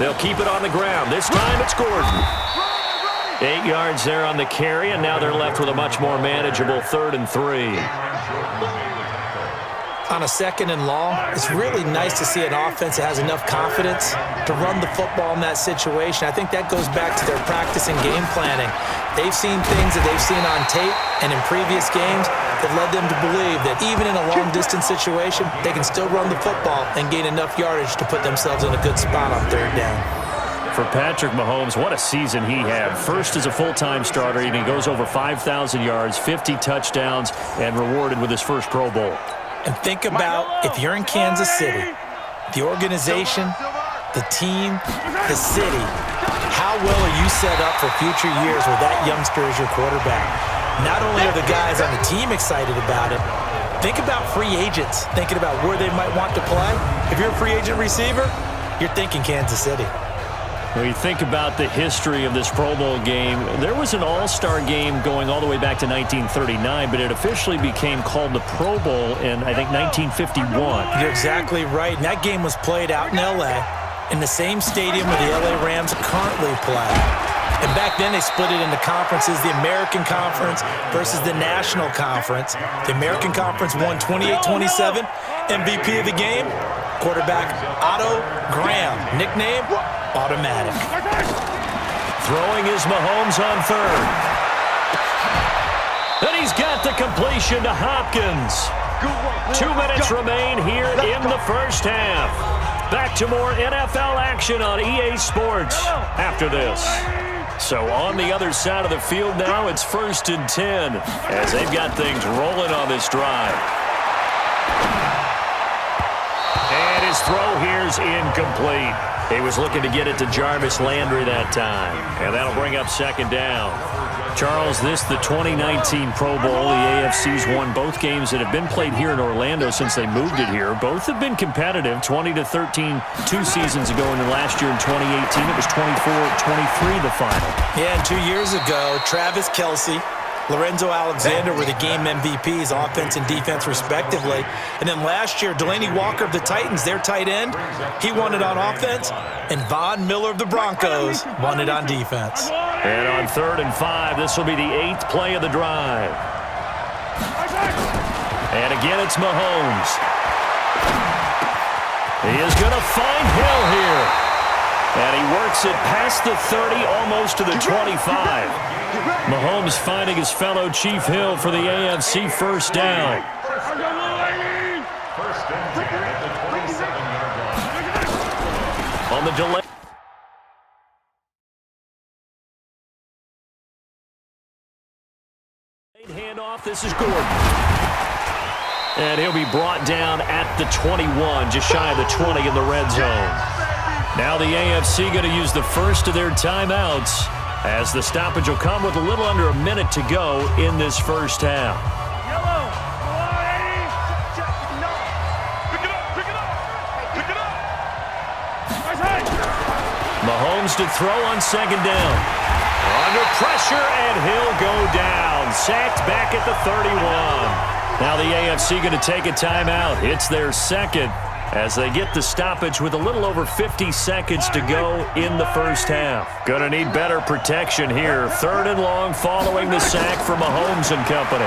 They'll keep it on the ground. This time it's Gordon. 8 yards there on the carry, and now they're left with a much more manageable 3rd and 3. On a 2nd and long, it's really nice to see an offense that has enough confidence to run the football in that situation. I think that goes back to their practice and game planning. They've seen things that they've seen on tape and in previous games that led them to believe that even in a long-distance situation, they can still run the football and gain enough yardage to put themselves in a good spot on 3rd down. For Patrick Mahomes, what a season he had. First as a full-time starter, and he goes over 5,000 yards, 50 touchdowns, and rewarded with his first Pro Bowl. And think about if you're in Kansas City, the organization, the team, the city, how well are you set up for future years with that youngster as your quarterback? Not only are the guys on the team excited about it, think about free agents, thinking about where they might want to play. If you're a free agent receiver, you're thinking Kansas City. When you think about the history of this Pro Bowl game, there was an all-star game going all the way back to 1939, but it officially became called the Pro Bowl in, I think, 1951. You're exactly right. And that game was played out in L.A. in the same stadium where the L.A. Rams currently play. And back then, they split it into conferences, the American Conference versus the National Conference. The American Conference won 28-27. MVP of the game, quarterback Otto Graham, nickname Automatic. Throwing is Mahomes on 3rd. And he's got the completion to Hopkins. 2 minutes remain here in the first half. Back to more NFL action on EA Sports after this. So on the other side of the field now, it's 1st and 10 as they've got things rolling on this drive. And his throw here's incomplete. He was looking to get it to Jarvis Landry that time, and that'll bring up 2nd down. Charles, this the 2019 Pro Bowl. The AFC's won both games that have been played here in Orlando since they moved it here. Both have been competitive, 20-13 2 seasons ago, and then last year in 2018 it was 24-23 the final. Yeah, and 2 years ago, Travis Kelce, Lorenzo Alexander were the game MVPs, offense and defense respectively. And then last year, Delaney Walker of the Titans, their tight end, he won it on offense. And Von Miller of the Broncos won it on defense. And on 3rd and 5, this will be the 8th play of the drive. And again, it's Mahomes. He is going to find Hill here. And he works it past the 30, almost to the 25. Mahomes finding his fellow Chief Hill for the AFC 1st down. On the delay. Handoff, this is Gordon. And he'll be brought down at the 21, just shy of the 20 in the red zone. Now the AFC going to use the first of their timeouts, as the stoppage will come with a little under a minute to go in this first half. Mahomes to throw on 2nd down. Under pressure, and he'll go down. Sacked back at the 31. Now the AFC going to take a timeout. It's their 2nd. As they get the stoppage with a little over 50 seconds to go in the first half. Gonna need better protection here. 3rd and long following the sack for Mahomes and company.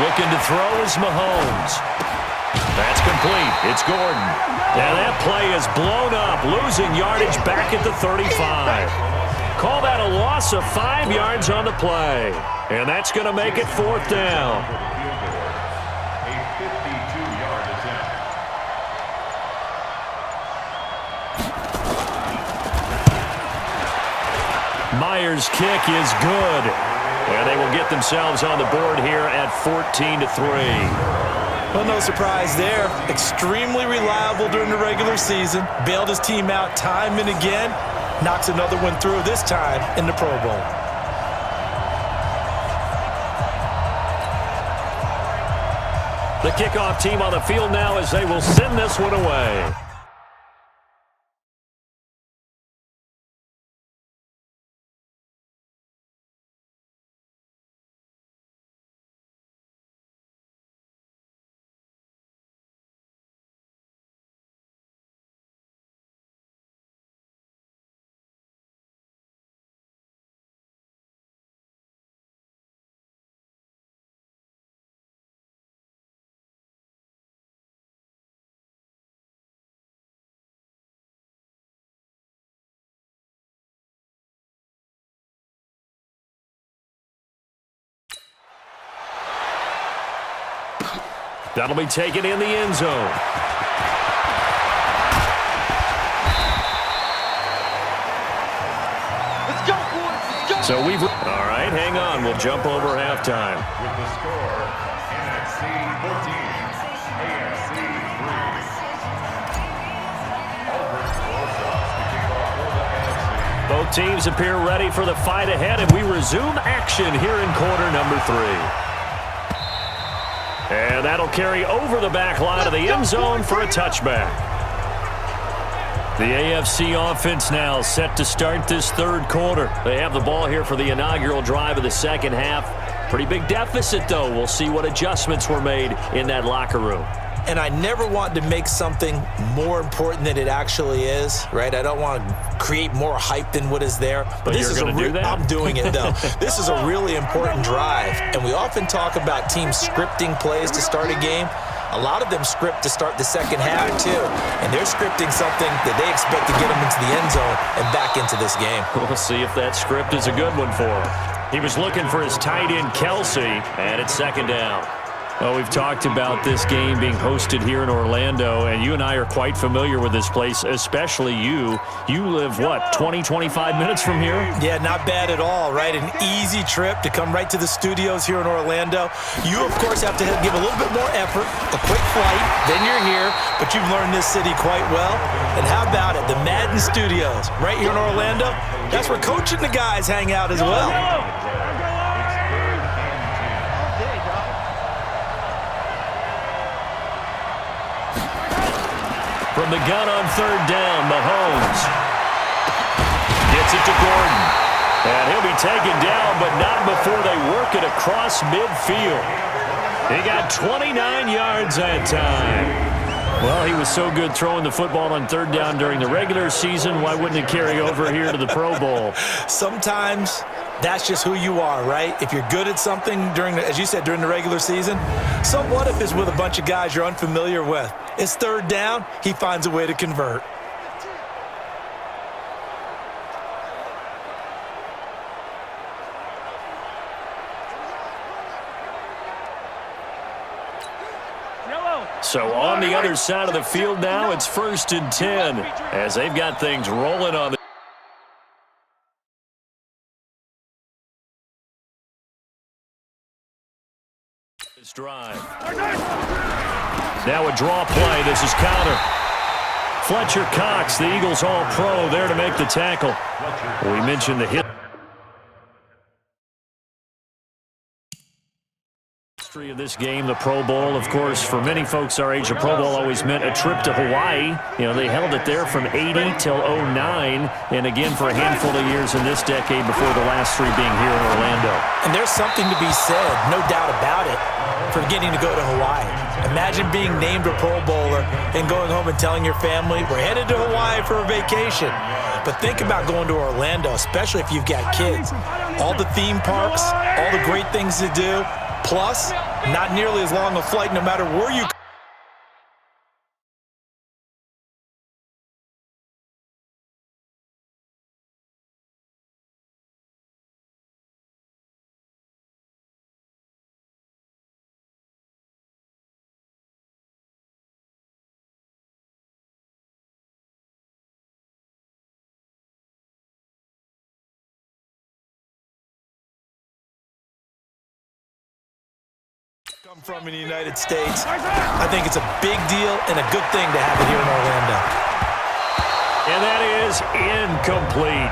Looking to throw is Mahomes. That's complete. It's Gordon. Now that play is blown up, losing yardage back at the 35. Call that a loss of 5 yards on the play. And that's gonna make it 4th down. Myers' kick is good. And they will get themselves on the board here at 14-3. Well, no surprise there. Extremely reliable during the regular season. Bailed his team out time and again. Knocks another one through, this time in the Pro Bowl. The kickoff team on the field now as they will send this one away. That'll be taken in the end zone. Let's go, boys. Let's go. So all right, hang on. We'll jump over halftime. With the score, NFC 14, AFC 3. Both teams appear ready for the fight ahead, and we resume action here in quarter number 3. And that'll carry over the back line of the end zone for a touchback. The AFC offense now set to start this third quarter. They have the ball here for the inaugural drive of the second half. Pretty big deficit, though. We'll see what adjustments were made in that locker room. And I never want to make something more important than it actually is, right? I don't want to create more hype than what is there. But this you're going to do that? I'm doing it, though. This is a really important drive. And we often talk about teams scripting plays to start a game. A lot of them script to start the second half, too. And they're scripting something that they expect to get them into the end zone and back into this game. We'll see if that script is a good one for him. He was looking for his tight end, Kelsey, and it's second down. Well, we've talked about this game being hosted here in Orlando, and you and I are quite familiar with this place, especially you. You live, what, 20, 25 minutes from here? Yeah, not bad at all, right? An easy trip to come right to the studios here in Orlando. You, of course, have to give a little bit more effort, a quick flight, then you're here, but you've learned this city quite well. And how about it, the Madden Studios right here in Orlando? That's where Coach and the guys hang out as well. From the gun on third down, Mahomes gets it to Gordon. And he'll be taken down, but not before they work it across midfield. He got 29 yards that time. Well, he was so good throwing the football on third down during the regular season. Why wouldn't it carry over here to the Pro Bowl? Sometimes that's just who you are, right? If you're good at something during, as you said, during the regular season, so what if it's with a bunch of guys you're unfamiliar with? It's third down, he finds a way to convert. So on the other side of the field now, it's 1st and 10 as they've got things rolling on the drive. Now a draw play. This is counter. Fletcher Cox, the Eagles All-Pro, there to make the tackle. We mentioned the hit. History of this game, the Pro Bowl, of course, for many folks our age, the Pro Bowl always meant a trip to Hawaii. You know, they held it there from 80 till 09, and again for a handful of years in this decade before the last 3 being here in Orlando. And there's something to be said, no doubt about it, for getting to go to Hawaii. Imagine being named a Pro Bowler and going home and telling your family, we're headed to Hawaii for a vacation. But think about going to Orlando, especially if you've got kids. All the theme parks, all the great things to do, plus not nearly as long a flight no matter where you come from in the United States. I think it's a big deal and a good thing to have it here in Orlando. And that is incomplete.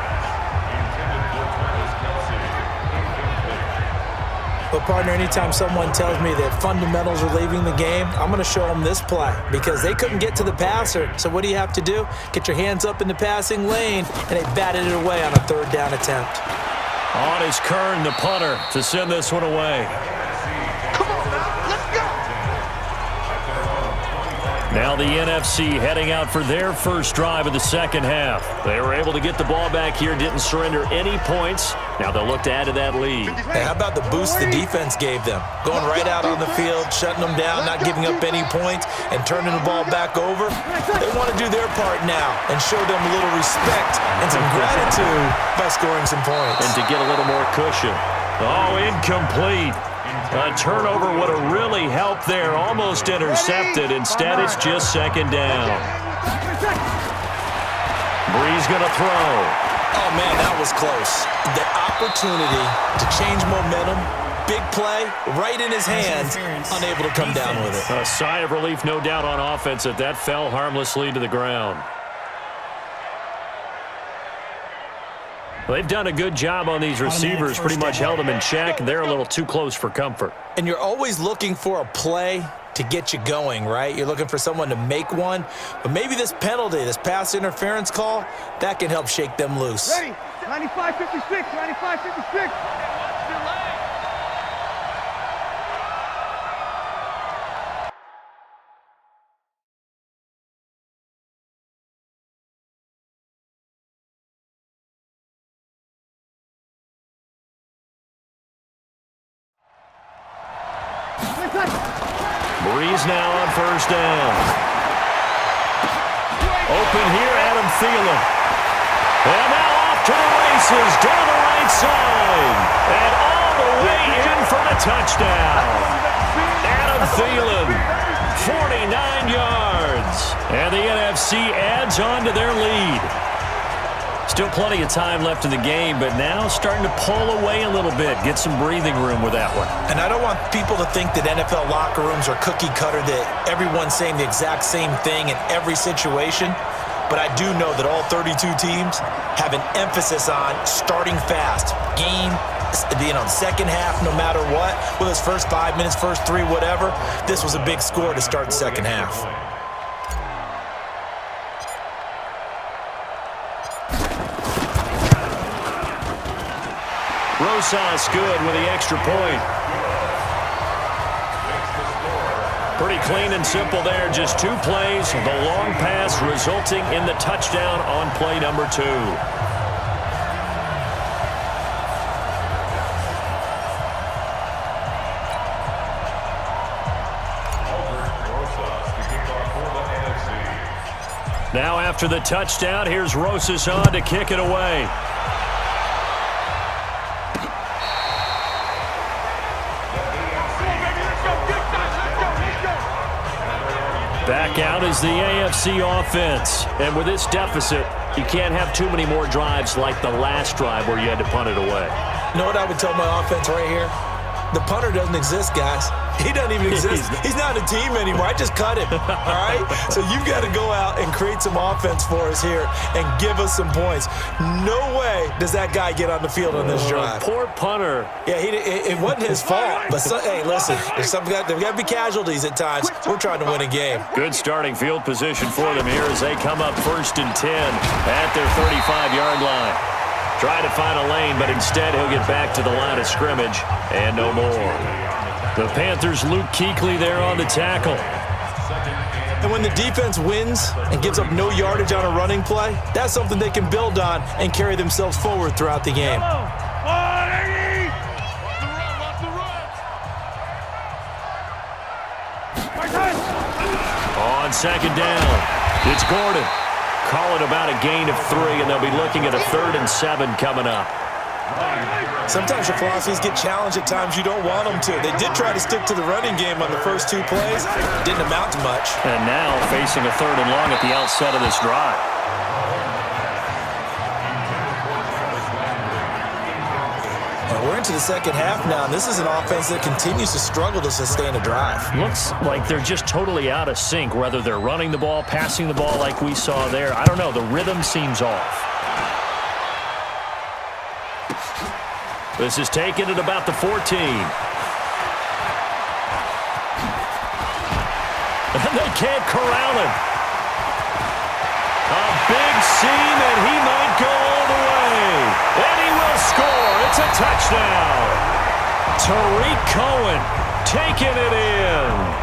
But, partner, anytime someone tells me that fundamentals are leaving the game, I'm going to show them this play because they couldn't get to the passer. So what do you have to do? Get your hands up in the passing lane, and they batted it away on a third down attempt. On is Kern, the punter, to send this one away. Now the NFC heading out for their first drive of the second half. They were able to get the ball back here, didn't surrender any points. Now they'll look to add to that lead. Hey, how about the boost the defense gave them? Going right out on the field, shutting them down, not giving up any points, and turning the ball back over. They want to do their part now and show them a little respect and some gratitude by scoring some points. And to get a little more cushion. Oh, incomplete. A turnover would have really helped there. Almost intercepted. Instead, it's just second down. Brees going to throw. Oh, man, that was close. The opportunity to change momentum, big play, right in his hands, unable to come down with it. A sigh of relief, no doubt, on offense that fell harmlessly to the ground. They've done a good job on these receivers, pretty much held them in check. They're a little too close for comfort. And you're always looking for a play to get you going, right? You're looking for someone to make one. But maybe this penalty, this pass interference call, that can help shake them loose. Ready. 95-56. 95-56. Brees now on first down. Open here, Adam Thielen. And now off to the races, down the right side. And all the way in for the touchdown. Adam Thielen, 49 yards. And the NFC adds on to their lead. Still plenty of time left in the game, but now starting to pull away a little bit, get some breathing room with that one. And I don't want people to think that NFL locker rooms are cookie cutter, that everyone's saying the exact same thing in every situation. But I do know that all 32 teams have an emphasis on starting fast. Game, second half, no matter what, whether it's first 5 minutes, first 3, whatever. This was a big score to start the second half. Rosas good with the extra point. Pretty clean and simple there. Just 2 plays. The long pass resulting in the touchdown on play number 2. Now after the touchdown, here's Rosas on to kick it away. Back out is the AFC offense. And with this deficit, you can't have too many more drives like the last drive where you had to punt it away. You know what I would tell my offense right here? The punter doesn't exist, guys. He doesn't even exist. He's not a team anymore. I just cut him, all right? So you've got to go out and create some offense for us here and give us some points. No way does that guy get on the field on this drive. Poor punter. Yeah, it wasn't his fault. But, hey, listen, there's got to be casualties at times. We're trying to win a game. Good starting field position for them here as they come up 1st and 10 at their 35-yard line. Try to find a lane, but instead he'll get back to the line of scrimmage and no more. The Panthers' Luke Kuechly there on the tackle. And when the defense wins and gives up no yardage on a running play, that's something they can build on and carry themselves forward throughout the game. On second down, it's Gordon. Call it about a gain of 3, and they'll be looking at a 3rd and 7 coming up. Sometimes your philosophies get challenged at times you don't want them to. They did try to stick to the running game on the first 2 plays. Didn't amount to much. And now facing a 3rd and long at the outset of this drive. We're into the second half now, and this is an offense that continues to struggle to sustain a drive. Looks like they're just totally out of sync, whether they're running the ball, passing the ball like we saw there. I don't know. The rhythm seems off. This is taken at about the 14. And they can't corral him. A big seam, and he might go all the way. And he will score. It's a touchdown. Tariq Cohen taking it in.